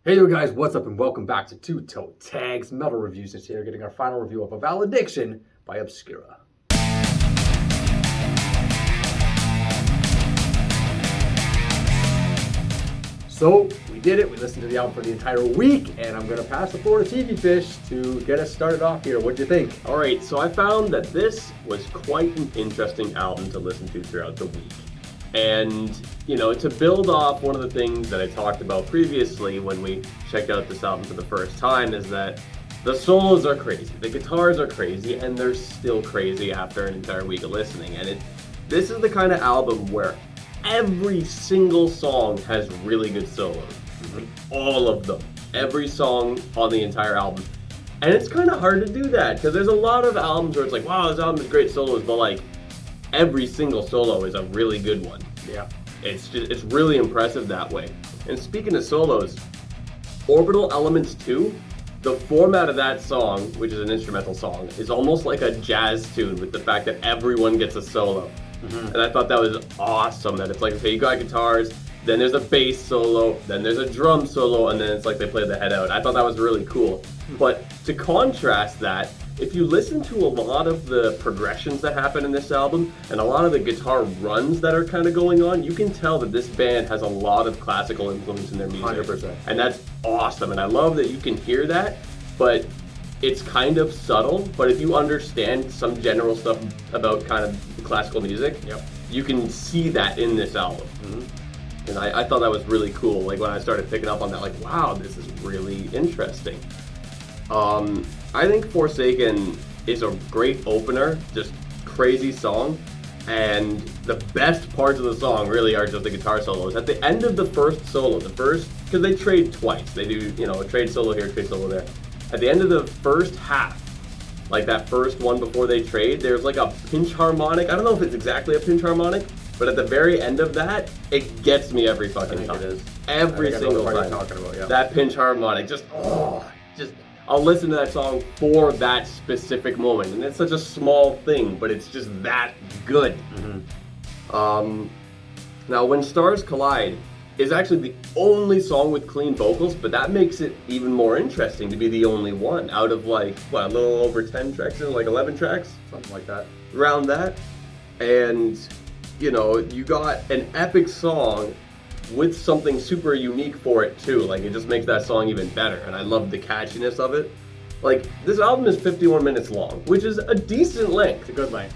Hey there guys, what's up and welcome back to Two Toe Tags Metal Reviews. This here getting our final review of A Valediction by Obscura. So we did it, we listened to the album for the entire week, and I'm gonna pass the floor to TV Fish to get us started off here. What'd you think? All right, so I found that this was quite an interesting album to listen to throughout the week. And, you know, to build off one of the things that I talked about previously when we checked out this album for the first time is that the solos are crazy, the guitars are crazy, and they're still crazy after an entire week of listening. And this is the kind of album where every single song has really good solos. Like all of them. Every song on the entire album. And it's kind of hard to do that because there's a lot of albums where it's like, wow, this album has great solos, but like, every single solo is a really good one. Yeah. It's really impressive that way. And speaking of solos, Orbital Elements 2, the format of that song, which is an instrumental song, is almost like a jazz tune with the fact that everyone gets a solo. And I thought that was awesome, that it's like, okay, you got guitars, then there's a bass solo, then there's a drum solo, and then it's like they play the head out. I thought that was really cool. But to contrast that, if you listen to a lot of the progressions that happen in this album and a lot of the guitar runs that are kind of going on, you can tell that this band has a lot of classical influence in their music. 100%. And that's awesome. And I love that you can hear that, but it's kind of subtle. But if you understand some general stuff about kind of classical music, you can see that in this album. And I thought that was really cool. Like when I started picking up on that, like, wow, this is really interesting. I think Forsaken is a great opener, just crazy song, and the best parts of the song really are just the guitar solos. At the end of the first solo, because they trade twice, they do, you know, a trade solo here, trade solo there. At the end of the first half, like that first one before they trade, there's like a pinch harmonic. I don't know if it's exactly a pinch harmonic, but at the very end of that, it gets me every fucking time. It is. Every single time. Talking about, yeah. That pinch harmonic, I'll listen to that song for that specific moment, and it's such a small thing, but it's just that good. Now, When Stars Collide is actually the only song with clean vocals, but that makes it even more interesting to be the only one out of like, what, a little over 10 tracks, like 11 tracks? Something like that. Around that. And, you know, you got an epic song with something super unique for it too. Like it just makes that song even better, and I love the catchiness of it. Like this album is 51 minutes long, which is a decent length. It's a good length.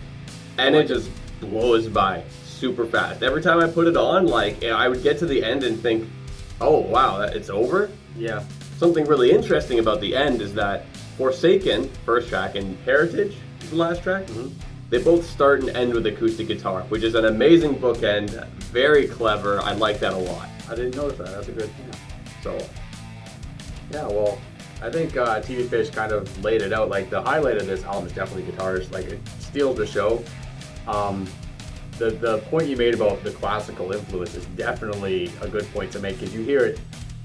And it just blows by super fast. Every time I put it on, like I would get to the end and think, oh wow, it's over? Yeah. Something really interesting about the end is that Forsaken, first track, and Heritage, the last track, they both start and end with acoustic guitar, which is an amazing bookend, very clever. I like that a lot. I didn't notice that. That's a good thing. So, yeah, well, I think TV Fish kind of laid it out. Like, the highlight of this album is definitely guitars. Like, it steals the show. The point you made about the classical influence is definitely a good point to make, because you hear it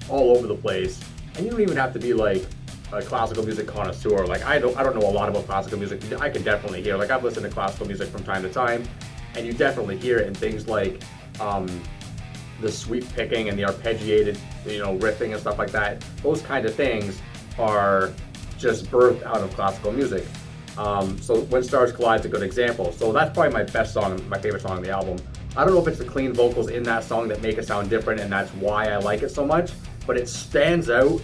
all over the place, and you don't even have to be like a classical music connoisseur. Like I don't know a lot about classical music. I can definitely hear, like I've listened to classical music from time to time, and you definitely hear it in things like the sweep picking and the arpeggiated, you know, riffing and stuff like that. Those kind of things are just birthed out of classical music. So When Stars Collide is a good example. So that's probably my best song, my favorite song on the album. I don't know if it's the clean vocals in that song that make it sound different, and that's why I like it so much, but it stands out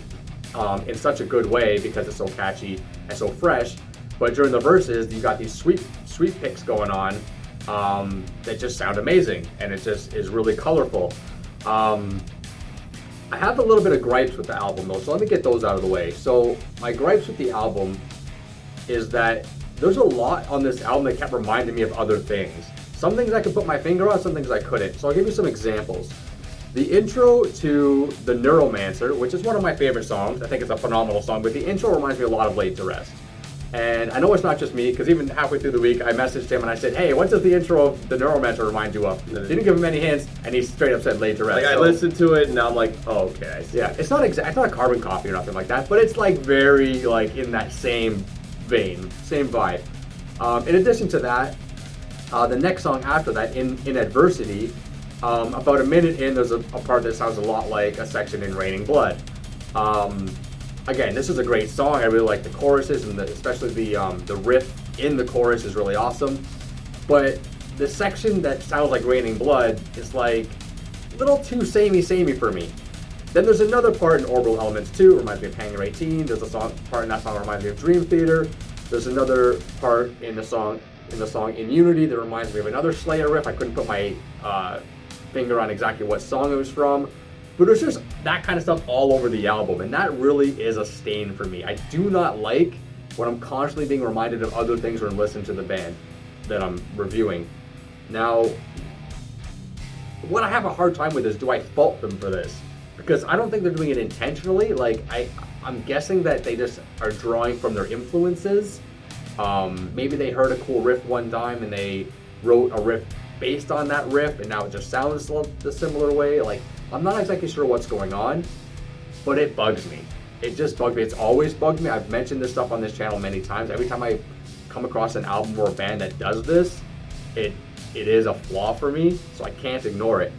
in such a good way because it's so catchy and so fresh. But during the verses, you got these sweep picks going on that just sound amazing, and it just is really colorful. I have a little bit of gripes with the album though, so let me get those out of the way. So my gripes with the album is that there's a lot on this album that kept reminding me of other things. Some things I could put my finger on, some things I couldn't. So I'll give you some examples. The intro to The Neuromancer, which is one of my favorite songs, I think it's a phenomenal song, but the intro reminds me a lot of Laid to Rest. And I know it's not just me, because even halfway through the week, I messaged him and I said, hey, what does the intro of The Neuromancer remind you of? Didn't give him any hints, and he straight up said Laid to Rest. Like I listened to it and now I'm like, oh, okay. Yeah, it's not it's not a carbon copy or nothing like that, but it's like very like in that same vein, same vibe. In addition to that, the next song after that, In Adversity, about a minute in, there's a part that sounds a lot like a section in Raining Blood. Again, this is a great song. I really like the choruses, and especially the riff in the chorus is really awesome. But the section that sounds like Raining Blood is like a little too samey for me. Then there's another part in Orbital Elements 2, reminds me of Hangar 18. There's a part in that song that reminds me of Dream Theater. There's another part in the song In Unity that reminds me of another Slayer riff. I couldn't put my finger on exactly what song it was from. But there's just that kind of stuff all over the album, and that really is a stain for me. I do not like when I'm constantly being reminded of other things when listening to the band that I'm reviewing. Now, what I have a hard time with is, do I fault them for this? Because I don't think they're doing it intentionally. Like, I'm guessing that they just are drawing from their influences. Maybe they heard a cool riff one time and they wrote a riff based on that riff, and now it just sounds the similar way. Like, I'm not exactly sure what's going on, but it bugs me. It just bugs me. It's always bugged me. I've mentioned this stuff on this channel many times. Every time I come across an album or a band that does this, it is a flaw for me, so I can't ignore it.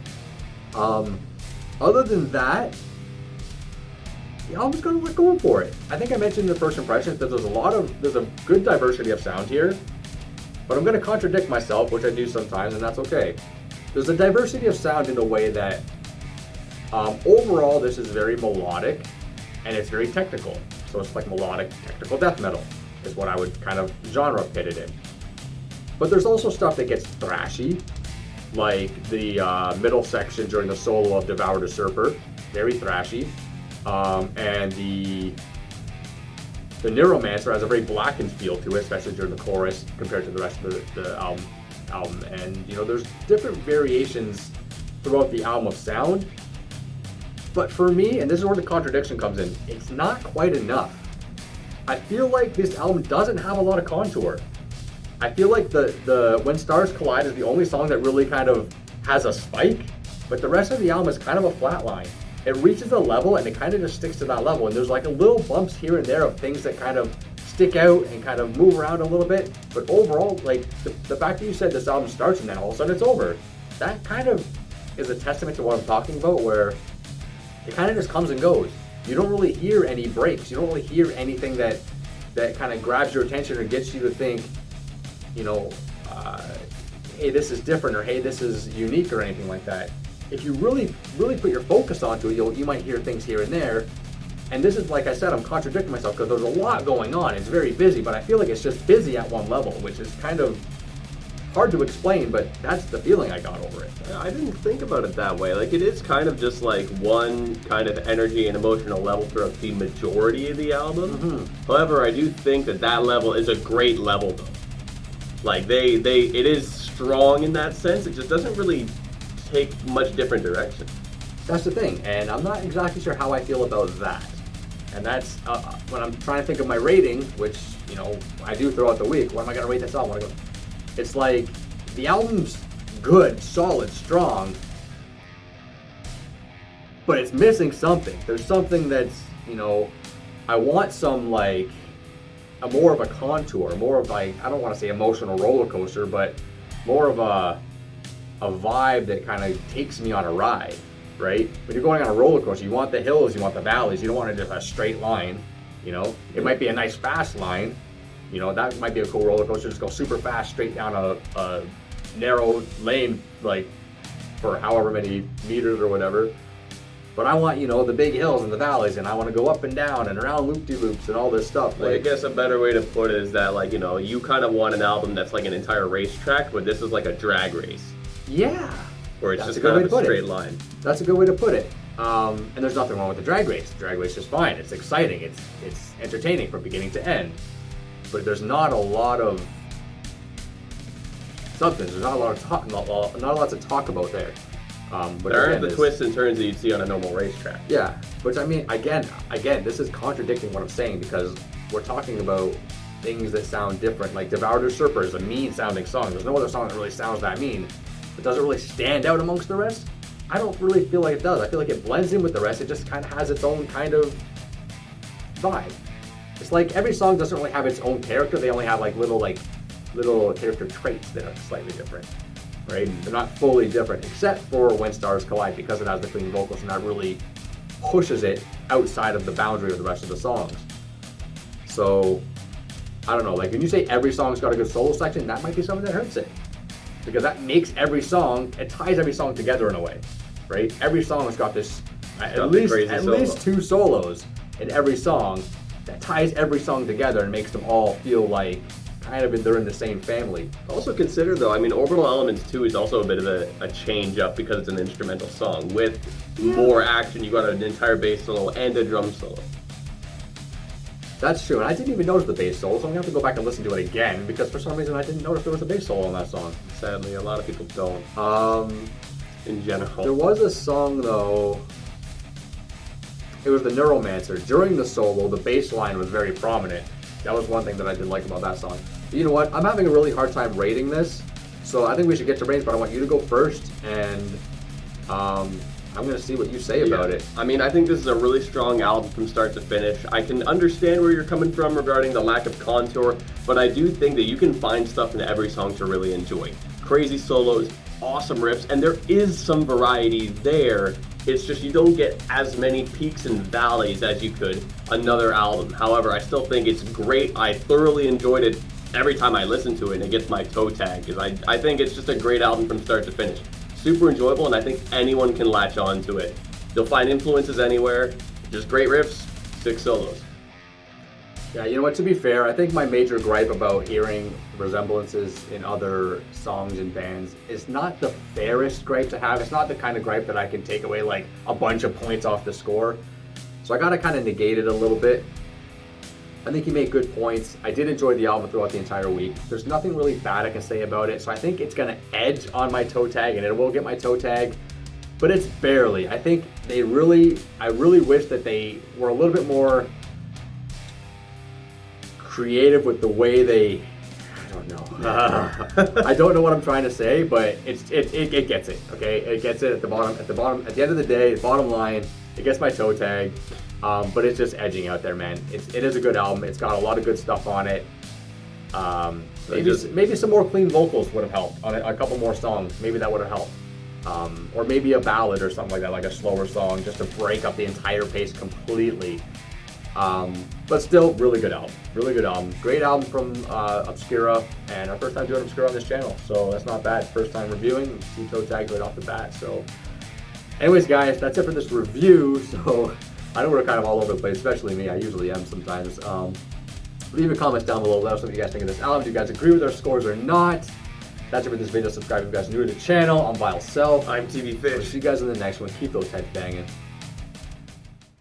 Other than that, the album's got a lot going for it. I think I mentioned in the first impressions that there's a good diversity of sound here, but I'm going to contradict myself, which I do sometimes, and that's okay. There's a diversity of sound in the way that overall this is very melodic and it's very technical. So it's like melodic technical death metal is what I would kind of genre pit it in. But there's also stuff that gets thrashy, like the middle section during the solo of Devoured Usurper, very thrashy. And the Neuromancer has a very blackened feel to it, especially during the chorus compared to the rest of the album. And there's different variations throughout the album of sound. But for me, and this is where the contradiction comes in, it's not quite enough. I feel like this album doesn't have a lot of contour. I feel like the When Stars Collide is the only song that really kind of has a spike, but the rest of the album is kind of a flat line. It reaches a level and it kind of just sticks to that level, and there's like a little bumps here and there of things that kind of stick out and kind of move around a little bit, but overall, like the fact that you said this album starts and then all of a sudden it's over, that kind of is a testament to what I'm talking about, where it kind of just comes and goes. You don't really hear any breaks. You don't really hear anything that kind of grabs your attention or gets you to think, hey, this is different, or hey, this is unique, or anything like that. If you really put your focus onto it, you might hear things here and there. And this is, like I said, I'm contradicting myself because there's a lot going on. It's very busy, but I feel like it's just busy at one level, which is kind of hard to explain, but that's the feeling I got over it. I didn't think about it that way. Like, it is kind of just like one kind of energy and emotional level throughout the majority of the album. Mm-hmm. However, I do think that level is a great level, though. Like, it is strong in that sense. It just doesn't really take much different direction. That's the thing, and I'm not exactly sure how I feel about that. And that's when I'm trying to think of my rating, which I do throughout the week. What am I going to rate this album? It's like the album's good, solid, strong, but it's missing something. There's something that's I want some like a more of a contour, more of like, I don't want to say emotional roller coaster, but more of a vibe that kind of takes me on a ride, right? When you're going on a roller coaster, you want the hills, you want the valleys, you don't want it just a straight line, It might be a nice fast line, that might be a cool roller coaster, just go super fast straight down a narrow lane, like for however many meters or whatever. But I want, the big hills and the valleys, and I want to go up and down and around loop-de-loops and all this stuff. Like, I guess a better way to put it is that, like, you kind of want an album that's like an entire racetrack, but this is like a drag race. Yeah. Where it's just kind of a straight line. That's a good way to put it. And there's nothing wrong with the drag race. The drag race is fine. It's exciting. It's entertaining from beginning to end. But there's not a lot of substance. There's not a lot to talk about there. But there aren't the twists and turns that you'd see on a normal racetrack. Yeah, which I mean, again, this is contradicting what I'm saying, because we're talking about things that sound different. Like Devoured Usurper is a mean-sounding song. There's no other song that really sounds that mean. It doesn't really stand out amongst the rest. I don't really feel like it does. I feel like it blends in with the rest. It just kind of has its own kind of vibe. It's like every song doesn't really have its own character. They only have like little character traits that are slightly different. Right? They're not fully different, except for When Stars Collide, because it has the clean vocals and that really pushes it outside of the boundary of the rest of the songs. So, I don't know, like when you say every song's got a good solo section, that might be something that hurts it. Because that makes every song, it ties every song together in a way, right? Every song has got this, at least 2 solos in every song that ties every song together and makes them all feel like kind of they're in the same family. Also consider though, I mean, Orbital Elements 2 is also a bit of a change up because it's an instrumental song. With more action, you got an entire bass solo and a drum solo. That's true, and I didn't even notice the bass solo, so I'm gonna have to go back and listen to it again because for some reason I didn't notice there was a bass solo on that song. Sadly, a lot of people don't. In general. There was a song though. It was the Neuromancer. During the solo, the bass line was very prominent. That was one thing that I did like about that song. But you know what? I'm having a really hard time rating this, so I think we should get to ratings, but I want you to go first, and I'm going to see what you say about it. I mean, I think this is a really strong album from start to finish. I can understand where you're coming from regarding the lack of contour, but I do think that you can find stuff in every song to really enjoy. Crazy solos, awesome riffs, and there is some variety there. It's just you don't get as many peaks and valleys as you could another album. However, I still think it's great. I thoroughly enjoyed it every time I listen to it, and it gets my toe tag because I think it's just a great album from start to finish. Super enjoyable, and I think anyone can latch on to it. You'll find influences anywhere, just great riffs, 6 solos. Yeah, you know what, to be fair, I think my major gripe about hearing resemblances in other songs and bands is not the fairest gripe to have. It's not the kind of gripe that I can take away like a bunch of points off the score. So I gotta kind of negate it a little bit. I think he made good points. I did enjoy the album throughout the entire week. There's nothing really bad I can say about it, so I think it's gonna edge on my toe tag, and it will get my toe tag, but it's barely. I think I really wish that they were a little bit more creative with the way they, I don't know. I don't know what I'm trying to say, but it gets it, okay? It gets it at the end of the day, bottom line, it gets my toe tag. But it's just edging out there, man. It is a good album. It's got a lot of good stuff on it. Maybe some more clean vocals would have helped on a couple more songs. Maybe that would have helped. Or maybe a ballad or something like that, like a slower song, just to break up the entire pace completely. But still, really good album. Really good album. Great album from Obscura, and our first time doing Obscura on this channel, so that's not bad. First time reviewing, see toe tags right off the bat. So, anyways, guys, that's it for this review. So. I know we're kind of all over the place, especially me. I usually am sometimes. Leave your comments down below. Let us know what you guys think of this album. Do you guys agree with our scores or not? That's it for this video. Subscribe if you guys are new to the channel. I'm Vile Self. I'm TV Fish. We'll see you guys in the next one. Keep those heads banging.